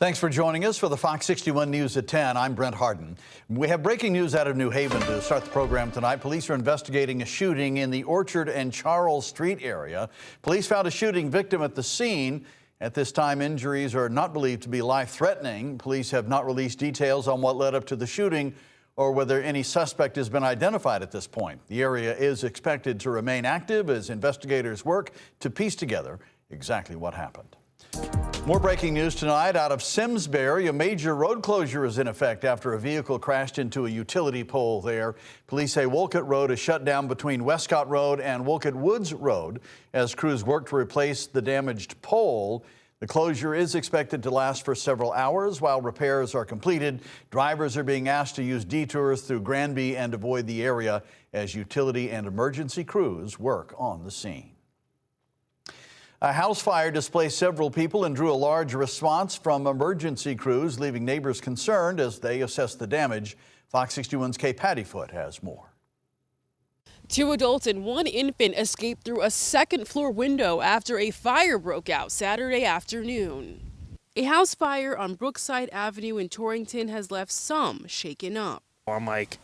Thanks for joining us for the Fox 61 News at 10. I'm Brent Harden. We have breaking news out of New Haven to start the program tonight. Police are investigating a shooting in the Orchard and Charles Street area. Police found a shooting victim at the scene. At this time, injuries are not believed to be life-threatening. Police have not released details on what led up to the shooting or whether any suspect has been identified at this point. The area is expected to remain active as investigators work to piece together exactly what happened. More breaking news tonight out of Simsbury. A major road closure is in effect after a vehicle crashed into a utility pole there. Police say Wolcott Road is shut down between Westcott Road and Wolcott Woods Road as crews work to replace the damaged pole. The closure is expected to last for several hours while repairs are completed. Drivers are being asked to use detours through Granby and avoid the area as utility and emergency crews work on the scene. A house fire displaced several people and drew a large response from emergency crews, leaving neighbors concerned as they assess the damage. Fox 61's Kay Pattyfoot has more. 2 adults and 1 infant escaped through a second-floor window after a fire broke out Saturday afternoon. A house fire on Brookside Avenue in Torrington has left some shaken up. I'm like,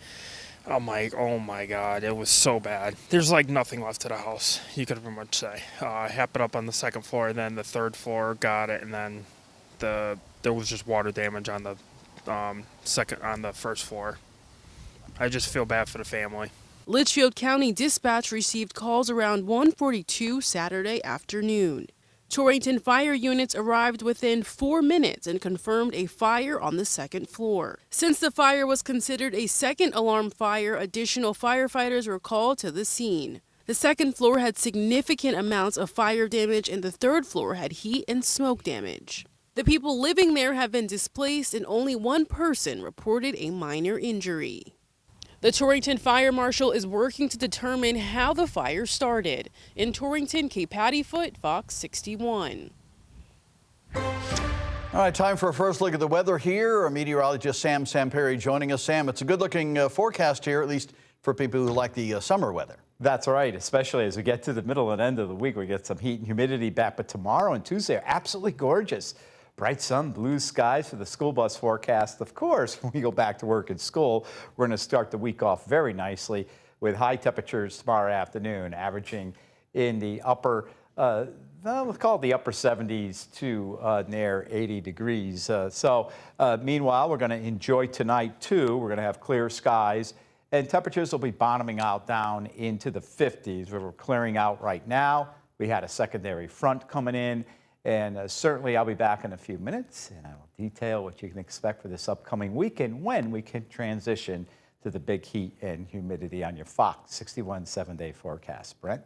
oh my God, it was so bad. There's like nothing left to the house, you could pretty much say. It happened up on the second floor, then the third floor got it, and then there was just water damage on the first floor. I just feel bad for the family. Litchfield County Dispatch received calls around 1:42 Saturday afternoon. Torrington fire units arrived within 4 minutes and confirmed a fire on the second floor. Since the fire was considered a second alarm fire, additional firefighters were called to the scene. The second floor had significant amounts of fire damage and the third floor had heat and smoke damage. The people living there have been displaced and only 1 person reported a minor injury. The Torrington Fire Marshal is working to determine how the fire started. In Torrington, Kay Pattyfoot, Fox 61. All right, time for a first look at the weather here. Our meteorologist Sam Samperi joining us. Sam, it's a good-looking forecast here, at least for people who like the summer weather. That's right, especially as we get to the middle and end of the week. We get some heat and humidity back, but tomorrow and Tuesday are absolutely gorgeous. Bright sun, blue skies for the school bus forecast. Of course, when we go back to work and school, we're going to start the week off very nicely with high temperatures tomorrow afternoon, averaging in the upper, let's call it the upper 70s to near 80 degrees. Meanwhile, we're going to enjoy tonight, too. We're going to have clear skies, and temperatures will be bottoming out down into the 50s. We're clearing out right now. We had a secondary front coming in. And certainly I'll be back in a few minutes, and I will detail what you can expect for this upcoming weekend when we can transition to the big heat and humidity on your Fox 61 7-day forecast. Brent?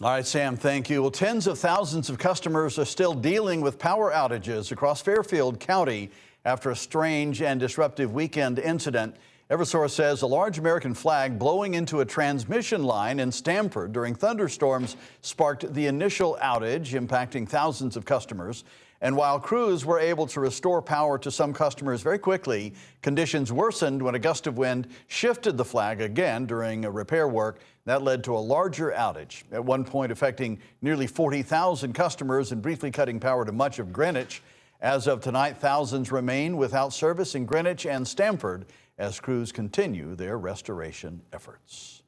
All right, Sam, thank you. Well, tens of thousands of customers are still dealing with power outages across Fairfield County after a strange and disruptive weekend incident. Eversource says a large American flag blowing into a transmission line in Stamford during thunderstorms sparked the initial outage, impacting thousands of customers. And while crews were able to restore power to some customers very quickly, conditions worsened when a gust of wind shifted the flag again during repair work. That led to a larger outage, at one point affecting nearly 40,000 customers and briefly cutting power to much of Greenwich. As of tonight, thousands remain without service in Greenwich and Stamford as crews continue their restoration efforts.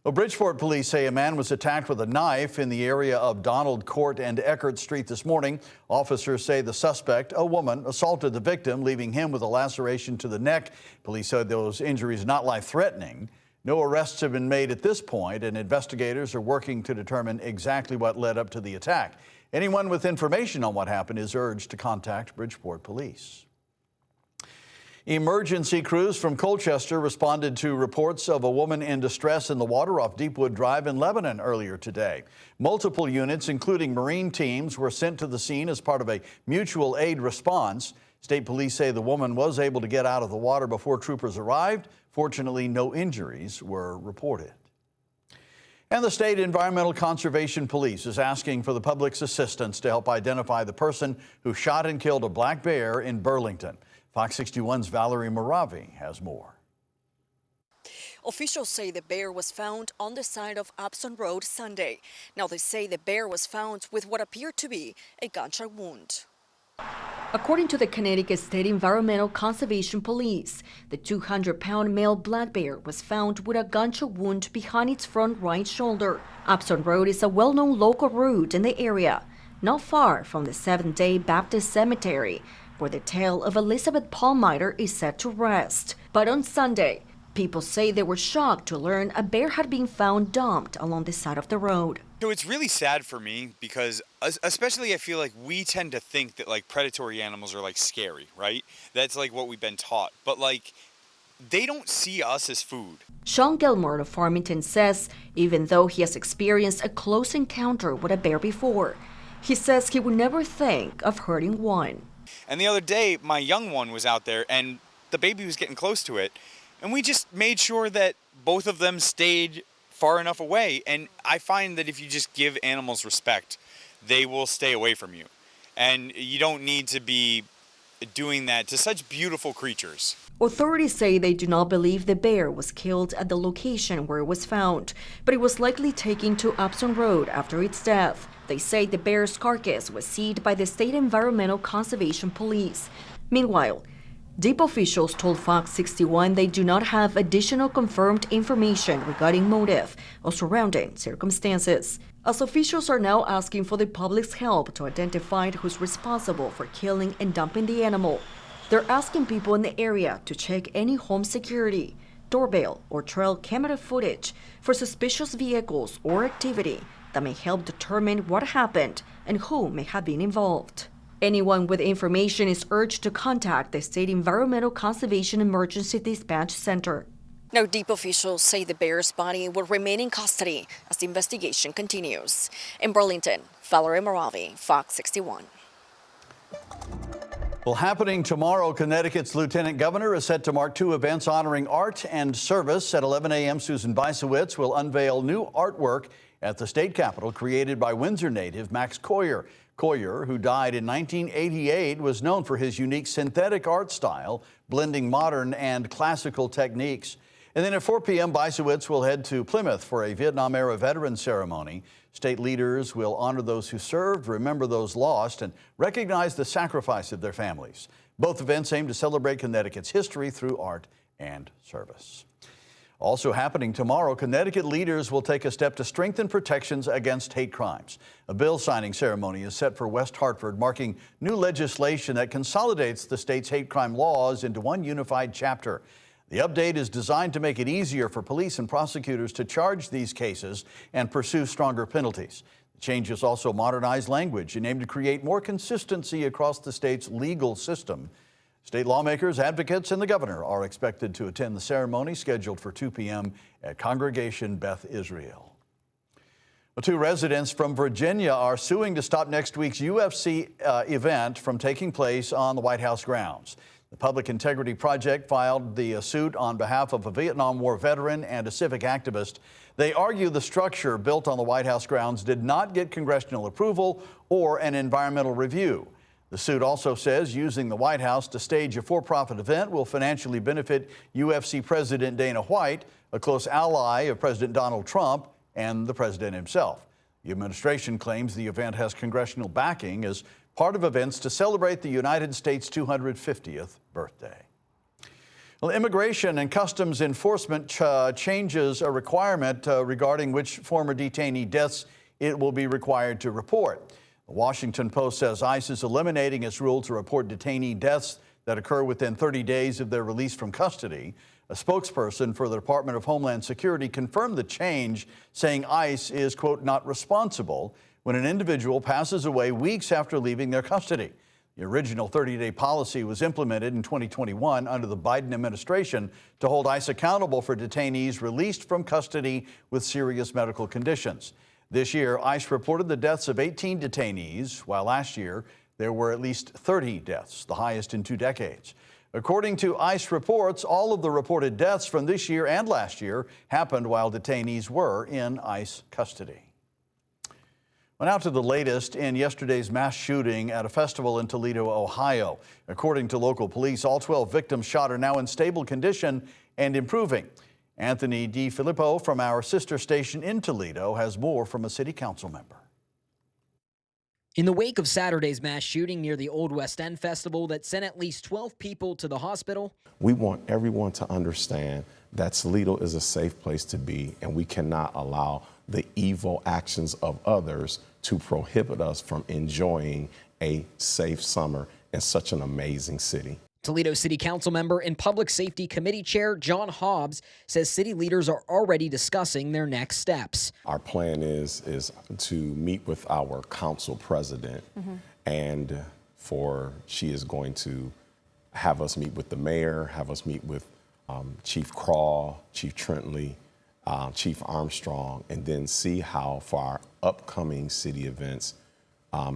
Well, Bridgeport police say a man was attacked with a knife in the area of Donald Court and Eckert Street this morning. Officers say the suspect, a woman, assaulted the victim, leaving him with a laceration to the neck. Police said those injuries not life-threatening. No arrests have been made at this point, and investigators are working to determine exactly what led up to the attack. Anyone with information on what happened is urged to contact Bridgeport police. Emergency crews from Colchester responded to reports of a woman in distress in the water off Deepwood Drive in Lebanon earlier today. Multiple units, including Marine teams, were sent to the scene as part of a mutual aid response. State police say the woman was able to get out of the water before troopers arrived. Fortunately, no injuries were reported. And the State Environmental Conservation Police is asking for the public's assistance to help identify the person who shot and killed a black bear in Burlington. Fox 61's Valerie Moravi has more. Officials say the bear was found on the side of Upson Road Sunday. Now they say the bear was found with what appeared to be a gunshot wound. According to the Connecticut State Environmental Conservation Police, the 200-pound male black bear was found with a gunshot wound behind its front right shoulder. Upson Road is a well-known local route in the area, not far from the Seventh-day Baptist Cemetery, where the tale of Elizabeth Palmiter is set to rest. But on Sunday, people say they were shocked to learn a bear had been found dumped along the side of the road. So it's really sad for me because especially I feel like we tend to think that like predatory animals are like scary, right? That's like what we've been taught. But like they don't see us as food. Sean Gilmore of Farmington says even though he has experienced a close encounter with a bear before, he says he would never think of hurting one. And the other day, my young one was out there and the baby was getting close to it. And we just made sure that both of them stayed far enough away. And I find that if you just give animals respect, they will stay away from you. And you don't need to be doing that to such beautiful creatures. Authorities say they do not believe the bear was killed at the location where it was found, but it was likely taken to Upson Road after its death. They say the bear's carcass was seized by the State Environmental Conservation Police. Meanwhile, DEEP officials told Fox 61 they do not have additional confirmed information regarding motive or surrounding circumstances, as officials are now asking for the public's help to identify who's responsible for killing and dumping the animal. They're asking people in the area to check any home security, doorbell, or trail camera footage for suspicious vehicles or activity that may help determine what happened and who may have been involved. Anyone with information is urged to contact the State Environmental Conservation Emergency Dispatch Center. Now, DEEP officials say the bear's body will remain in custody as the investigation continues. In Burlington, Valerie Moravi, Fox 61. Well, happening tomorrow, Connecticut's Lieutenant Governor is set to mark two events honoring art and service. At 11 a.m., Susan Bysowitz will unveil new artwork at the state capitol created by Windsor native Max Coyer. Coyer, who died in 1988, was known for his unique synthetic art style, blending modern and classical techniques. And then at 4 p.m., Bysowitz will head to Plymouth for a Vietnam-era veterans ceremony. State leaders will honor those who served, remember those lost, and recognize the sacrifice of their families. Both events aim to celebrate Connecticut's history through art and service. Also happening tomorrow, Connecticut leaders will take a step to strengthen protections against hate crimes. A bill signing ceremony is set for West Hartford, marking new legislation that consolidates the state's hate crime laws into one unified chapter. The update is designed to make it easier for police and prosecutors to charge these cases and pursue stronger penalties. The changes also modernize language and aim to create more consistency across the state's legal system. State lawmakers, advocates, and the governor are expected to attend the ceremony scheduled for 2 p.m. at Congregation Beth Israel. Well, two residents from Virginia are suing to stop next week's UFC event from taking place on the White House grounds. The Public Integrity Project filed the suit on behalf of a Vietnam War veteran and a civic activist. They argue the structure built on the White House grounds did not get congressional approval or an environmental review. The suit also says using the White House to stage a for-profit event will financially benefit UFC President Dana White, a close ally of President Donald Trump and the president himself. The administration claims the event has congressional backing as part of events to celebrate the United States' 250th birthday. Well, Immigration and Customs Enforcement changes a requirement regarding which former detainee deaths it will be required to report. The Washington Post says ICE is eliminating its rule to report detainee deaths that occur within 30 days of their release from custody. A spokesperson for the Department of Homeland Security confirmed the change, saying ICE is, quote, not responsible when an individual passes away weeks after leaving their custody. The original 30-day policy was implemented in 2021 under the Biden administration to hold ICE accountable for detainees released from custody with serious medical conditions. This year, ICE reported the deaths of 18 detainees, while last year there were at least 30 deaths, the highest in 2 decades. According to ICE reports, all of the reported deaths from this year and last year happened while detainees were in ICE custody. Well, now to the latest in yesterday's mass shooting at a festival in Toledo, Ohio. According to local police, all 12 victims shot are now in stable condition and improving. Anthony DiFilippo from our sister station in Toledo has more from a city council member. In the wake of Saturday's mass shooting near the Old West End Festival that sent at least 12 people to the hospital, we want everyone to understand that Toledo is a safe place to be, and we cannot allow the evil actions of others to prohibit us from enjoying a safe summer in such an amazing city. Toledo City Council member and Public Safety Committee Chair John Hobbs says city leaders are already discussing their next steps. Our plan is to meet with our council president, and she is going to have us meet with the mayor, have us meet with Chief Crawl, Chief Trentley, Chief Armstrong, and then see how for our upcoming city events,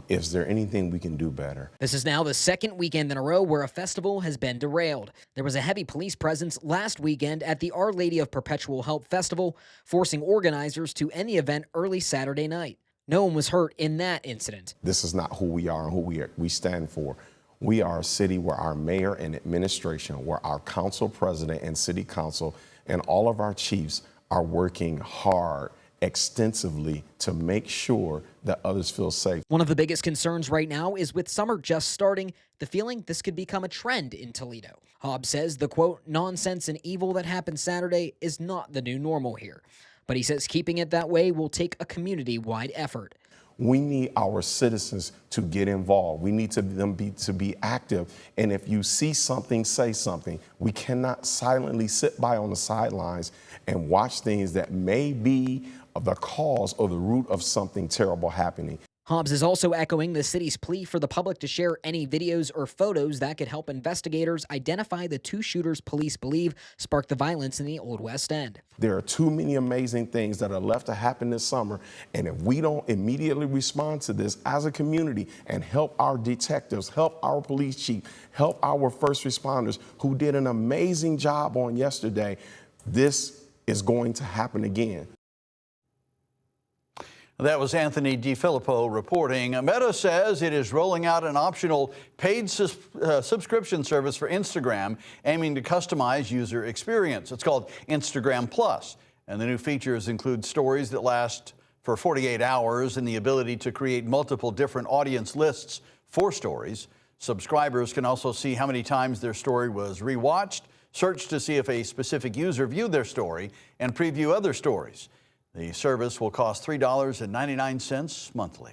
is there anything we can do better? This is now the second weekend in a row where a festival has been derailed. There was a heavy police presence last weekend at the Our Lady of Perpetual Help Festival, forcing organizers to end the event early Saturday night. No one was hurt in that incident. This is not who we are and who we stand for. We are a city where our mayor and administration, where our council president and city council and all of our chiefs are working hard, extensively, to make sure that others feel safe. One of the biggest concerns right now is with summer just starting, the feeling this could become a trend in Toledo. Hobbs says the quote, nonsense and evil that happened Saturday is not the new normal here. But he says keeping it that way will take a community-wide effort. We need our citizens to get involved. We need them to be active. And if you see something, say something. We cannot silently sit by on the sidelines and watch things that may be the cause or the root of something terrible happening. Hobbs is also echoing the city's plea for the public to share any videos or photos that could help investigators identify the two shooters police believe sparked the violence in the Old West End. There are too many amazing things that are left to happen this summer, and if we don't immediately respond to this as a community and help our detectives, help our police chief, help our first responders who did an amazing job on yesterday, this is going to happen again. That was Anthony DiFilippo reporting. Meta says it is rolling out an optional paid subscription service for Instagram, aiming to customize user experience. It's called Instagram Plus, and the new features include stories that last for 48 hours and the ability to create multiple different audience lists for stories. Subscribers can also see how many times their story was rewatched, search to see if a specific user viewed their story, and preview other stories. The service will cost $3.99 monthly.